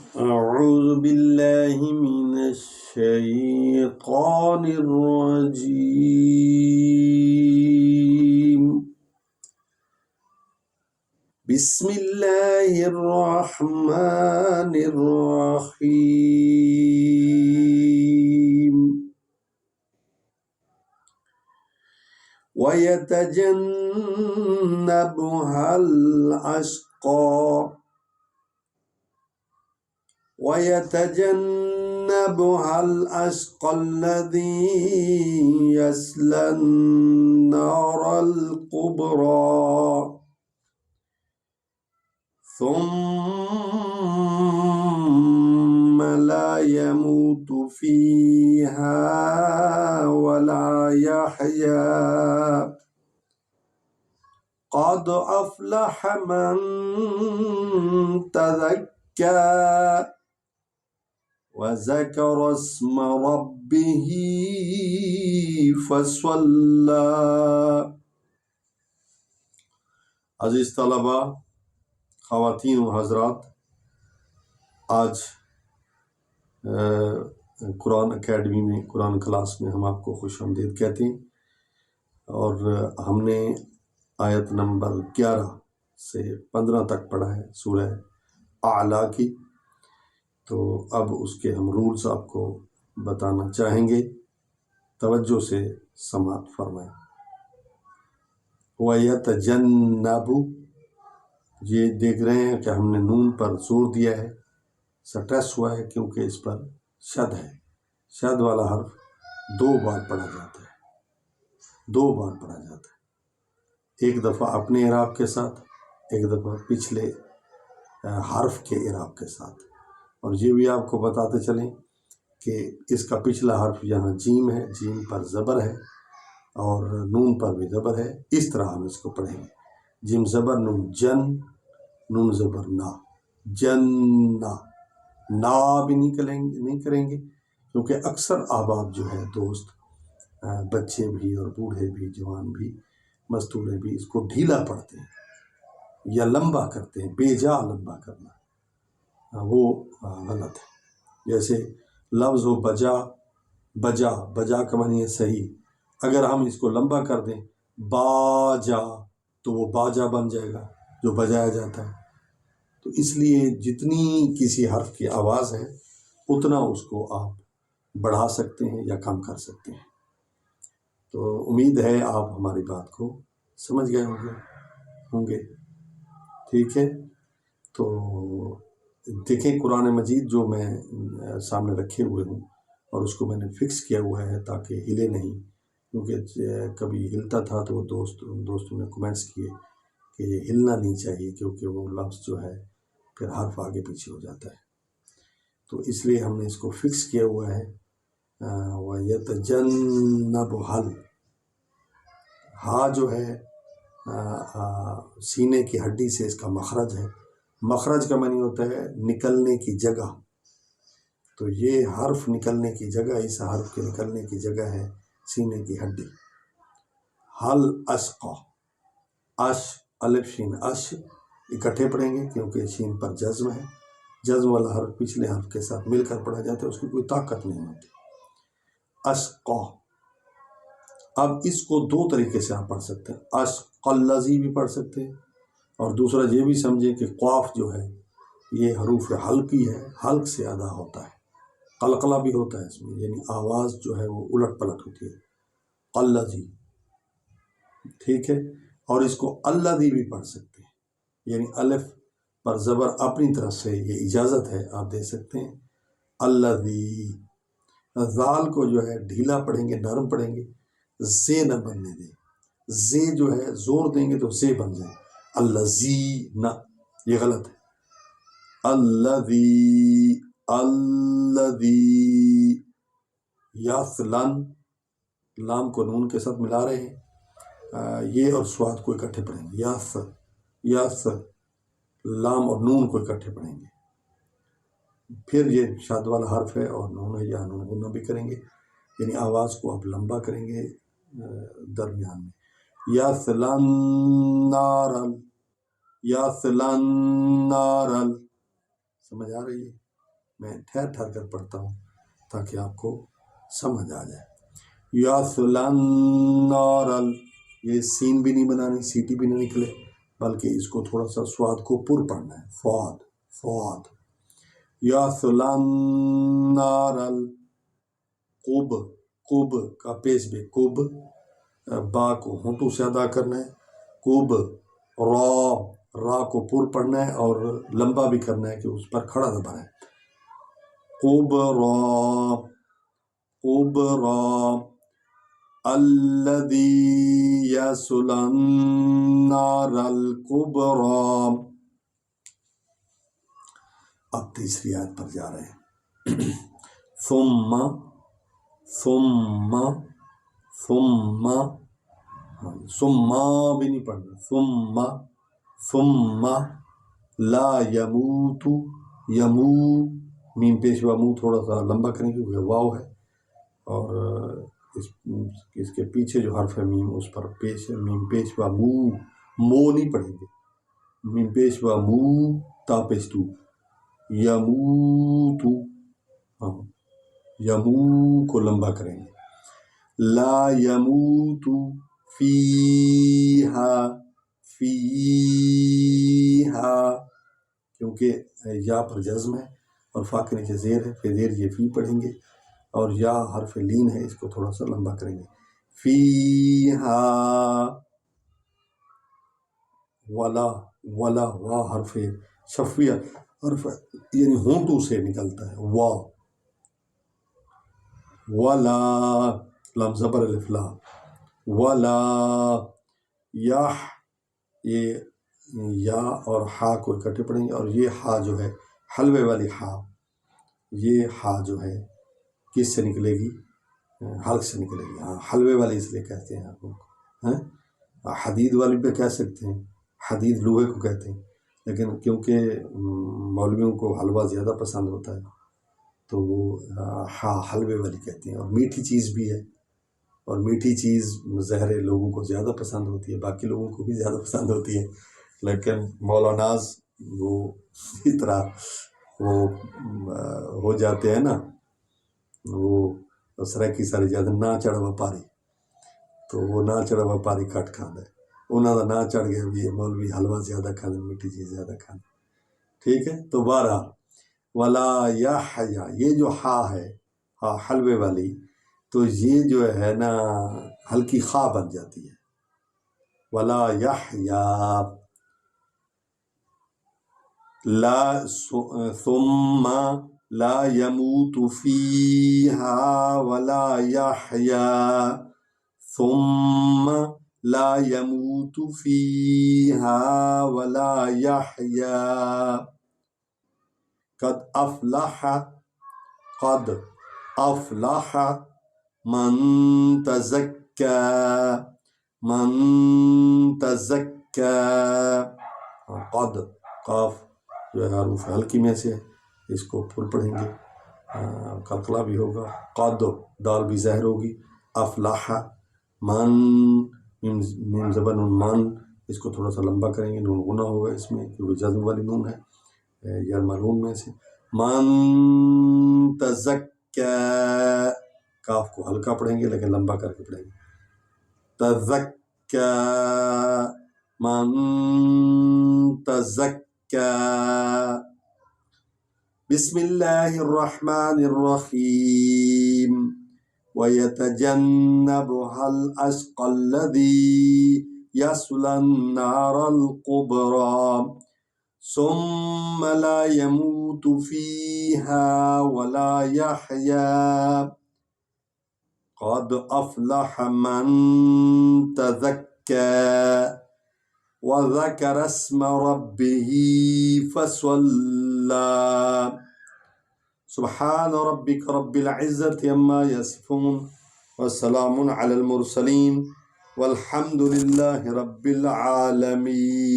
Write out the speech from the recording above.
أعوذ بالله من الشيطان الرجيم. بسم الله الرحمن الرحيم. ويتجنبها الأشقى الذي يصلى النار الكبرى ثم لا يموت فيها ولا يحيا قد أفلح من تزكى وذكر اسم ربه فصلى. عزیز طلباء، خواتین و حضرات، آج قرآن اکیڈمی میں، قرآن کلاس میں ہم آپ کو خوش آمدید کہتے ہیں، اور ہم نے آیت نمبر 11 سے 15 تک پڑھا ہے سورہ اعلیٰ کی. تو اب اس کے ہم رولز آپ کو بتانا چاہیں گے، توجہ سے سماعت فرمائیں. وَيَتَجَنَّبُ، یہ دیکھ رہے ہیں کہ ہم نے نون پر زور دیا ہے، سٹریس ہوا ہے کیونکہ اس پر شد ہے. شد والا حرف 2 بار پڑھا جاتا ہے، 2 بار پڑھا جاتا ہے، ایک دفعہ اپنے اعراب کے ساتھ، ایک دفعہ پچھلے حرف کے اعراب کے ساتھ. اور یہ بھی آپ کو بتاتے چلیں کہ اس کا پچھلا حرف یہاں جیم ہے، جیم پر زبر ہے اور نون پر بھی زبر ہے. اس طرح ہم اس کو پڑھیں گے: جیم زبر نون جن، نون زبر نا، جنہ. نا بھی نہیں کریں گے کیونکہ اکثر احباب جو ہے دوست، بچے بھی اور بوڑھے بھی، جوان بھی، مستورے بھی، اس کو ڈھیلا پڑھتے ہیں یا لمبا کرتے ہیں. بے جا لمبا کرنا وہ غلط ہے. جیسے لفظ ہو بجا، بجا، بجا کا معنی ہے صحیح. اگر ہم اس کو لمبا کر دیں باجا تو وہ باجا بن جائے گا جو بجایا جاتا ہے. تو اس لیے جتنی کسی حرف کی آواز ہے اتنا اس کو آپ بڑھا سکتے ہیں یا کم کر سکتے ہیں. تو امید ہے آپ ہماری بات کو سمجھ گئے ہوں گے. ٹھیک ہے، تو دیکھیں قرآن مجید جو میں سامنے رکھے ہوئے ہوں اور اس کو میں نے فکس کیا ہوا ہے تاکہ ہلے نہیں، کیونکہ کبھی ہلتا تھا تو دوستوں نے کمنٹس کیے کہ یہ ہلنا نہیں چاہیے کیونکہ وہ لفظ جو ہے پھر حرف آگے پیچھے ہو جاتا ہے. تو اس لیے ہم نے اس کو فکس کیا ہوا ہے. وَيَتَجَنَّبُهَا، ہا جو ہے سینے کی ہڈی سے اس کا مخرج ہے. مخرج کا معنی ہوتا ہے نکلنے کی جگہ. تو یہ حرف نکلنے کی جگہ، اس حرف کے نکلنے کی جگہ ہے سینے کی ہڈی. حل اشقا، اش الف شین اش اکٹھے پڑھیں گے کیونکہ شین پر جزم ہے. جزم والا حرف پچھلے حرف کے ساتھ مل کر پڑھا جاتا ہے، اس کی کوئی طاقت نہیں ہوتی. اشقا. اب اس کو 2 طریقے سے آپ پڑھ سکتے ہیں. اشقلذی بھی پڑھ سکتے ہیں، اور دوسرا یہ بھی سمجھیں کہ قاف جو ہے یہ حروف حلقی ہے، حلق سے ادا ہوتا ہے. قلقلہ بھی ہوتا ہے اس میں، یعنی آواز جو ہے وہ الٹ پلٹ ہوتی ہے. قلذی، ٹھیک ہے. اور اس کو الذی بھی پڑھ سکتے ہیں، یعنی الف پر زبر اپنی طرف سے، یہ اجازت ہے، آپ دے سکتے ہیں. الذی. ذال کو جو ہے ڈھیلا پڑھیں گے، نرم پڑھیں گے، زے نہ بننے دیں. زے جو ہے زور دیں گے تو زے بن جائے. الذی نہ، یہ غلط ہے. الذی، الذی. یاسلن، لام کو نون کے ساتھ ملا رہے ہیں، یہ اور سواد کو اکٹھے پڑھیں گے. یاس، یاس، لام اور نون کو اکٹھے پڑھیں گے. پھر یہ شاد والا حرف ہے اور نون ہے، یا نون غنہ بھی کریں گے، یعنی آواز کو آپ لمبا کریں گے درمیان میں. یاسلن نارل، یاسلن نارل. سمجھ آ رہی ہے؟ میں ٹھہر ٹھہر کر پڑھتا ہوں تاکہ آپ کو سمجھ آ جائے. یصلن نارا، یہ سین بھی نہیں بنانی، سیٹی بھی نہ نکلے، بلکہ اس کو تھوڑا سا سواد کو پر پڑھنا ہے. فواد. یصلن نارا، قب کا پیش بے، قب با کو ہونٹوں سے ادا کرنا ہے. قب را کو پر پڑھنا ہے اور لمبا بھی کرنا ہے کہ اس پر کھڑا دبانا ہے. قبرا الذی یصلی النار الکبری. اب تیسری آیت پر جا رہے ہیں. ثم بھی نہیں پڑھنا. ثم لا یموت، میم پیش و منہ تھوڑا سا لمبا کریں گے کیونکہ واو ہے، اور اس کے پیچھے جو حرف ہے میم، اس پر پیش ہے میم پیش و مو نہیں پڑھیں گے. میم پیش و مو تا پیش تو، یموت، یمو کو لمبا کریں گے. لا یموت فیہا، کیونکہ یا پر جزم ہے اور فا کے نیچے زیر ہے، پھر زیر یہ فی پڑھیں گے، اور یا حرف لین ہے، اس کو تھوڑا سا لمبا کریں گے. فیہا ولا وا حرف شفویہ حرف یعنی ہونٹوں سے نکلتا ہے. ولا لام زبر الف لا. ولا یہ یا اور ہا کو اکٹھے پڑھیں گے، اور یہ ہا جو ہے حلوے والی ہا، یہ ہا جو ہے کس سے نکلے گی؟ حلق سے نکلے گی. حلوے والی اس لیے کہتے ہیں آپ کو. حدید والی بھی کہہ سکتے ہیں، حدید لوہے کو کہتے ہیں، لیکن کیونکہ مولویوں کو حلوہ زیادہ پسند ہوتا ہے تو وہ حلوے والی کہتے ہیں. اور میٹھی چیز بھی ہے، اور میٹھی چیز زہر لوگوں کو زیادہ پسند ہوتی ہے، باقی لوگوں کو بھی زیادہ پسند ہوتی ہے، لیکن مولاناز وہ اس طرح وہ ہو جاتے ہیں نا، وہ سرکی ساری جاتے نہ چڑھوا پاری، تو وہ نہ چڑھوا پاری کٹ کھانا ہے، انہوں کا نہ چڑھ گیا بھی مولوی حلوہ زیادہ کھانا، میٹھی چیز زیادہ کھانا. ٹھیک ہے، تو بارہ ولا یحیا، یہ جو ہا ہے ہا حلوے والی، تو یہ جو ہے نا ہلکی خا بن جاتی ہے. ولا یحیا لا ثم لا یموت فیہا ولا یحیا. ثم لا یموت فیہا ولا یحیا. قد افلح من تزکا. قد قاف جو ہے حروف ہلکی میں سے اس کو پھول پڑھیں گے، قلقلہ بھی ہوگا. قد دال بھی ظاہر ہوگی. افلح من میم زبر من، اس کو تھوڑا سا لمبا کریں گے، نون غنہ ہوگا اس میں کیونکہ جزم والی نون ہے یا مرہون میں سے. من تزکا، کاف کو ہلکا پڑھیں گے لیکن لمبا کر کے پڑھیں گے. تزکا من تزکا. بسم اللہ الرحمن الرحیم. وَيَتَجَنَّبُهَا الْأَشْقَى الَّذِي يَصْلَى النَّارَ الْكُبْرَى ثم لا يموت فيها ولا يحيا. قد أفلح من تزكى وذكر اسم ربه فصلى. سبحان ربك رب العزة عما يصفون وسلام على المرسلين والحمد لله رب العالمين.